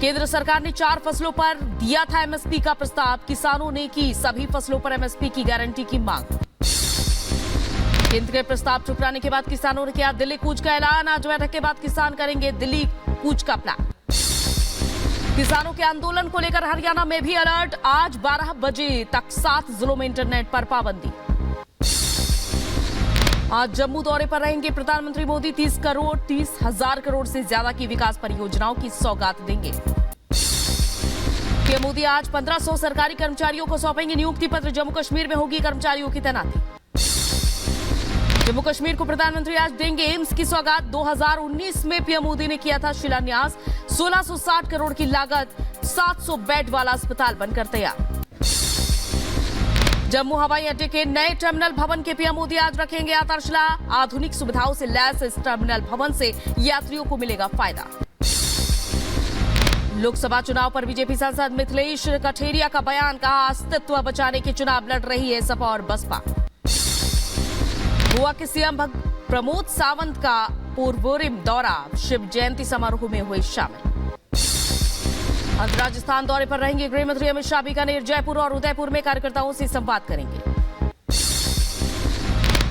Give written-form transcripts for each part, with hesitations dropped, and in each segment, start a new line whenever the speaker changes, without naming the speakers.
केंद्र सरकार ने 4 फसलों पर दिया था एमएसपी का प्रस्ताव। किसानों ने की सभी फसलों पर एमएसपी की गारंटी की मांग। केंद्र के प्रस्ताव ठुकराने के बाद किसानों ने किया दिल्ली कूच का ऐलान। आज बैठक के बाद किसान करेंगे दिल्ली कूच का प्लान। किसानों के आंदोलन को लेकर हरियाणा में भी अलर्ट। आज 12 बजे तक 7 जिलों में इंटरनेट पर पाबंदी। आज जम्मू दौरे पर रहेंगे प्रधानमंत्री मोदी। 30,000 करोड़ से ज्यादा की विकास परियोजनाओं की सौगात देंगे। पीएम मोदी आज 1500 सरकारी कर्मचारियों को सौंपेंगे नियुक्ति पत्र। जम्मू कश्मीर में होगी कर्मचारियों की तैनाती। जम्मू कश्मीर को प्रधानमंत्री आज देंगे एम्स की सौगात। 2019 में पीएम मोदी ने किया था शिलान्यास। 1660 करोड़ की लागत, 700 बेड वाला अस्पताल बनकर तैयार। जम्मू हवाई अड्डे के नए टर्मिनल भवन के पीएम मोदी आज रखेंगे आधारशिला। आधुनिक सुविधाओं से लैस इस टर्मिनल भवन से यात्रियों को मिलेगा फायदा। लोकसभा चुनाव पर बीजेपी सांसद मिथिलेश कठेरिया का बयान। कहा अस्तित्व बचाने के चुनाव लड़ रही है सपा और बसपा। गोवा के सीएम प्रमोद सावंत का पूर्वोरिम दौरा। शिव जयंती समारोह में हुए शामिल। आज राजस्थान दौरे पर रहेंगे गृह मंत्री अमित शाह। बीकानेर, जयपुर और उदयपुर में कार्यकर्ताओं से संवाद करेंगे।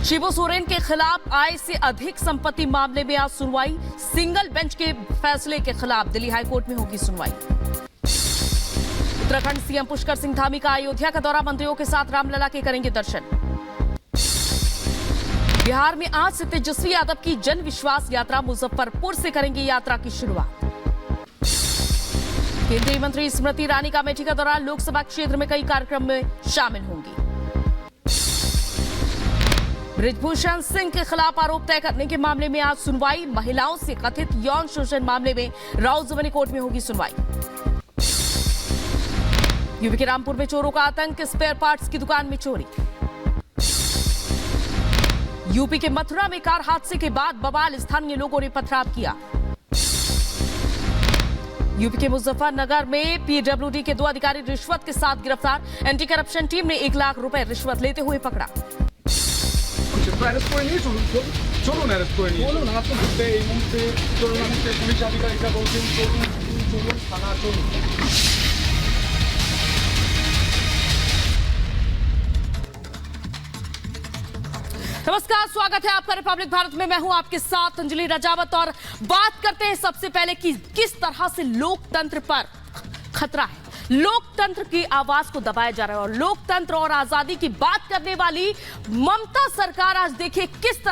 शिबू सोरेन के खिलाफ आय से अधिक संपत्ति मामले में आज सुनवाई। सिंगल बेंच के फैसले के खिलाफ दिल्ली हाईकोर्ट में होगी सुनवाई। उत्तराखंड सीएम पुष्कर सिंह धामी का अयोध्या का दौरा। मंत्रियों के साथ रामलला के करेंगे दर्शन। बिहार में आज से तेजस्वी यादव की जन विश्वास यात्रा। मुजफ्फरपुर से करेंगे यात्रा की शुरुआत। केंद्रीय मंत्री स्मृति ईरानी का अमेठी का दौरा। लोकसभा क्षेत्र में कई कार्यक्रम में शामिल होंगी। बृजभूषण सिंह के खिलाफ आरोप तय करने के मामले में आज सुनवाई। महिलाओं से कथित यौन शोषण मामले में राउजवनी कोर्ट में होगी सुनवाई। यूपी के रामपुर में चोरों का आतंक। स्पेयर पार्ट्स की दुकान में चोरी। यूपी के मथुरा में कार हादसे के बाद बवाल। स्थानीय लोगों ने पथराव किया। यूपी के मुजफ्फरनगर में पीडब्ल्यूडी के 2 अधिकारी रिश्वत के साथ गिरफ्तार। एंटी करप्शन टीम ने 1 लाख रुपए रिश्वत लेते हुए पकड़ा। नमस्कार, स्वागत है आपका रिपब्लिक भारत में। मैं हूं आपके साथ अंजलि राजावत और बात करते हैं सबसे पहले कि किस तरह से लोकतंत्र पर खतरा है। लोकतंत्र की आवाज को दबाया जा रहा है और लोकतंत्र और आजादी की बात करने वाली ममता सरकार आज देखिए किस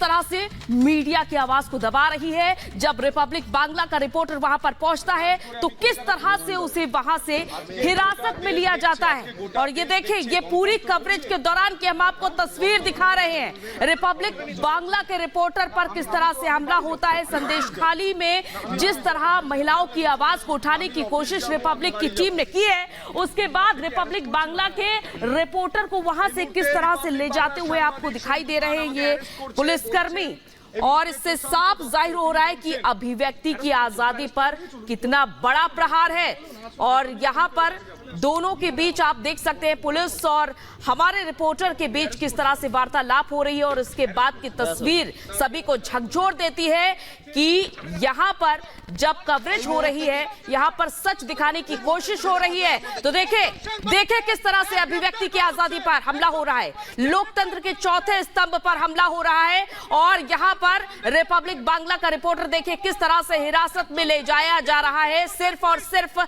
तरह से मीडिया की आवाज को दबा रही है। जब रिपब्लिक बांग्ला का रिपोर्टर वहां पर पहुंचता है तो किस तरह से उसे वहां से हिरासत में लिया जाता है। और ये देखिए, ये पूरी कवरेज के दौरान की हम आपको तस्वीर दिखा रहे हैं। रिपब्लिक बांग्ला के रिपोर्टर पर किस तरह से हमला होता है। संदेश खाली में जिस तरह महिलाओं की आवाज को उठाने की कोशिश रिपब्लिक की टीम ने की है, उसके बाद रिपब्लिक बांग्ला के रिपोर्टर को वहां से किस तरह से ले जाते हुए आपको दिखाई दे रहे हैं ये पुलिसकर्मी। और इससे साफ जाहिर हो रहा है कि अभिव्यक्ति की आजादी पर कितना बड़ा प्रहार है। और यहां पर दोनों के बीच आप देख सकते हैं पुलिस और हमारे रिपोर्टर के बीच किस तरह से वार्तालाप हो रही है। और इसके बाद की तस्वीर सभी को झकझोर देती है कि यहां पर जब कवरेज हो रही है, यहां पर सच दिखाने की कोशिश हो रही है। तो देखे किस तरह से अभिव्यक्ति की आजादी पर हमला हो रहा है। लोकतंत्र के चौथे स्तंभ पर हमला हो रहा है। और यहां पर रिपब्लिक बांग्ला का रिपोर्टर देखिए किस तरह से हिरासत में ले जाया जा रहा है। सिर्फ और सिर्फ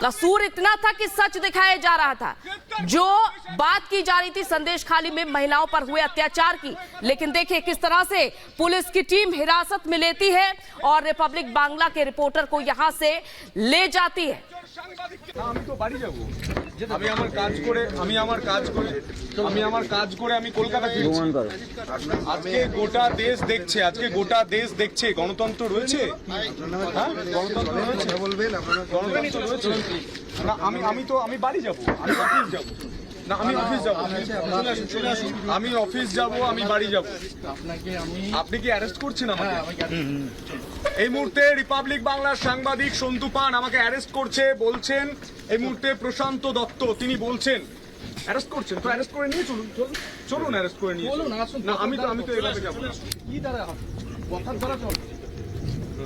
कसूर इतना था कि सच दिखाया जा रहा था। जो बात की जा रही थी संदेश खाली में महिलाओं पर हुए अत्याचार की, लेकिन देखिए किस तरह से पुलिस की टीम हिरासत में लेती है और रिपब्लिक बांग्ला के रिपोर्टर को यहां से ले जाती है।
আমি আমার কাজ করে আমি কলকাতা ফিরছি। আজকে গোটা দেশ দেখছে গণতন্ত্র রয়েছে। না আমি বাড়ি যাব, আমি অফিস যাব। না আমি অফিস যাব, আমি অফিস যাব, আমি বাড়ি যাব। আপনি কি অ্যারেস্ট করছেন আমাকে? এই মুহূর্তে রিপাবলিক বাংলার সাংবাদিক সন্তু পান আমাকে অ্যারেস্ট করছে। বলছেন এই মুহূর্তে প্রশান্ত দত্ত তিনি বলছেন অ্যারেস্ট করছেন। তো অ্যারেস্ট করে নিয়ে চলুন অ্যারেস্ট করে নিয়ে না আমি তো এভাবে যাব না। কি দ্বারা কথার দ্বারা চল,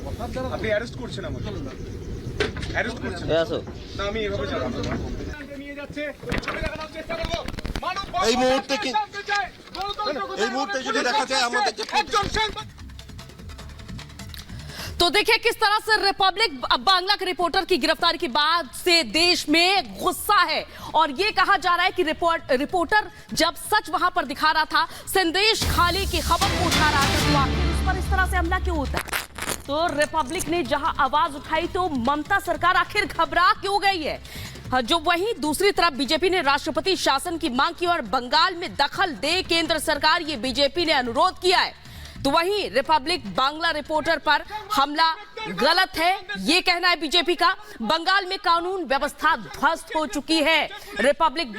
কথার দ্বারা আপনি অ্যারেস্ট করছেন আমাকে। অ্যারেস্ট করছেন
আসো
না, আমি এভাবে যাব না। নিয়ে যাচ্ছে, ছবি দেখানোর চেষ্টা করবো। মানব
এই মুহূর্তে কি-
জানতে চায়, গণতন্ত্র
এই মুহূর্তে যদি দেখা যায় আমাদের যে
একজন সাংবাদিক।
तो देखिए किस तरह से रिपब्लिक बांग्ला के रिपोर्टर की गिरफ्तारी के बाद से देश में गुस्सा है और ये कहा जा रहा है कि रिपोर्टर जब सच वहां पर दिखा रहा था, संदेश खाली की खबर को उठा रहा था, तो आखिर उस पर इस तरह से हमला क्यों होता है? तो रिपब्लिक ने जहां आवाज उठाई तो ममता सरकार आखिर घबरा क्यों गई है? जो वहीं दूसरी तरफ बीजेपी ने राष्ट्रपति शासन की मांग की और बंगाल में दखल दे केंद्र सरकार, ये बीजेपी ने अनुरोध किया है। तो वहीं रिपब्लिक बांग्ला रिपोर्टर पर हमला गलत है, ये कहना है बीजेपी का। बंगाल में कानून व्यवस्था ध्वस्त हो चुकी है। रिपब्लिक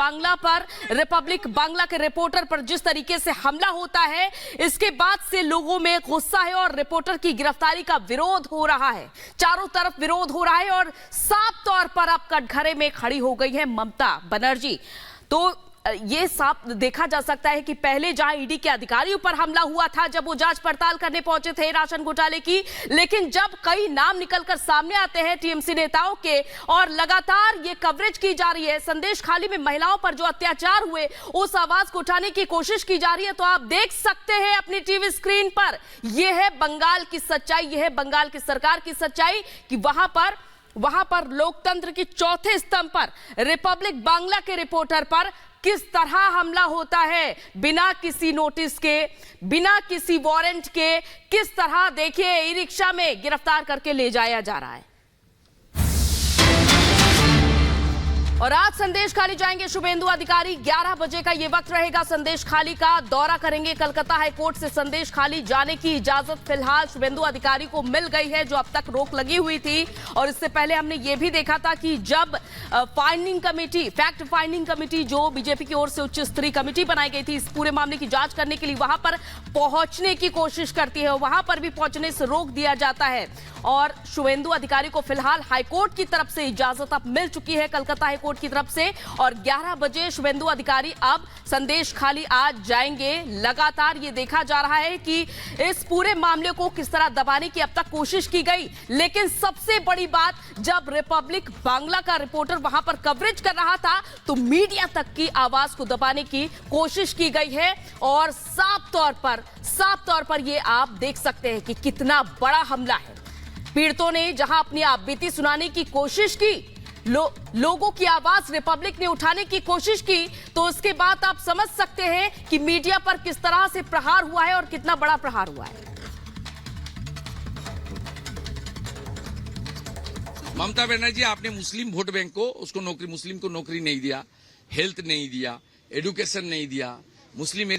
बांग्ला के रिपोर्टर पर जिस तरीके से हमला होता है, इसके बाद से लोगों में गुस्सा है और रिपोर्टर की गिरफ्तारी का विरोध हो रहा है। चारों तरफ विरोध हो रहा है और साफ तौर पर अब कटघरे में खड़ी हो गई है ममता बनर्जी। तो ये साफ देखा जा सकता है कि पहले जहां ईडी के अधिकारियों पर हमला हुआ था, जब वो जांच पड़ताल करने पहुंचे थे राशन घोटाले की, लेकिन जब कई नाम निकलकर सामने आते हैं टीएमसी नेताओं के और लगातार ये कवरेज की जा रही है, संदेश खाली में महिलाओं पर जो अत्याचार हुए उस आवाज को उठाने की कोशिश की जा रही है, तो आप देख सकते हैं अपनी टीवी स्क्रीन पर, यह है बंगाल की सच्चाई, यह है बंगाल की सरकार की सच्चाई कि वहां पर लोकतंत्र की चौथे स्तंभ पर रिपब्लिक बांग्ला के रिपोर्टर पर किस तरह हमला होता है, बिना किसी नोटिस के, बिना किसी वारंट के, किस तरह देखिए ई रिक्शा में गिरफ्तार करके ले जाया जा रहा है। और आज संदेश खाली जाएंगे शुभेंदु अधिकारी, 11 बजे का ये वक्त रहेगा संदेश खाली का, दौरा करेंगे। कलकत्ता हाईकोर्ट से संदेश खाली जाने की इजाजत फिलहाल शुभेंदु अधिकारी को मिल गई है, जो अब तक रोक लगी हुई थी। और इससे पहले हमने ये भी देखा था कि जब फैक्ट फाइंडिंग कमेटी जो बीजेपी की ओर से उच्च स्तरीय कमेटी बनाई गई थी इस पूरे मामले की जांच करने के लिए, वहां पर पहुंचने की कोशिश करती है, वहां पर भी पहुंचने से रोक दिया जाता है। और शुभेंदु अधिकारी को फिलहाल हाईकोर्ट की तरफ से इजाजत अब मिल चुकी है, कलकत्ता हाईकोर्ट की तरफ से। और 11 बजे शुभेंदु अधिकारी अब संदेश खाली आज जाएंगे। लगातार ये देखा जा रहा है कि इस पूरे मामले को किस तरह दबाने की अब तक कोशिश की गई, लेकिन सबसे बड़ी बात, जब रिपब्लिक बांग्ला का रिपोर्टर वहां पर कवरेज कर रहा था तो मीडिया तक की आवाज को दबाने की कोशिश की गई है। और साफ तौर पर ये आप देख सकते हैं कि कितना बड़ा हमला है। पीड़ितों ने जहां अपनी आपबीती सुनाने की कोशिश की, लोगों की आवाज रिपब्लिक ने उठाने की कोशिश की, तो उसके बाद आप समझ सकते हैं कि मीडिया पर किस तरह से प्रहार हुआ है और कितना बड़ा प्रहार हुआ है।
ममता बनर्जी, आपने मुस्लिम वोट बैंक को मुस्लिम को नौकरी नहीं दिया, हेल्थ नहीं दिया, एडुकेशन नहीं दिया, मुस्लिम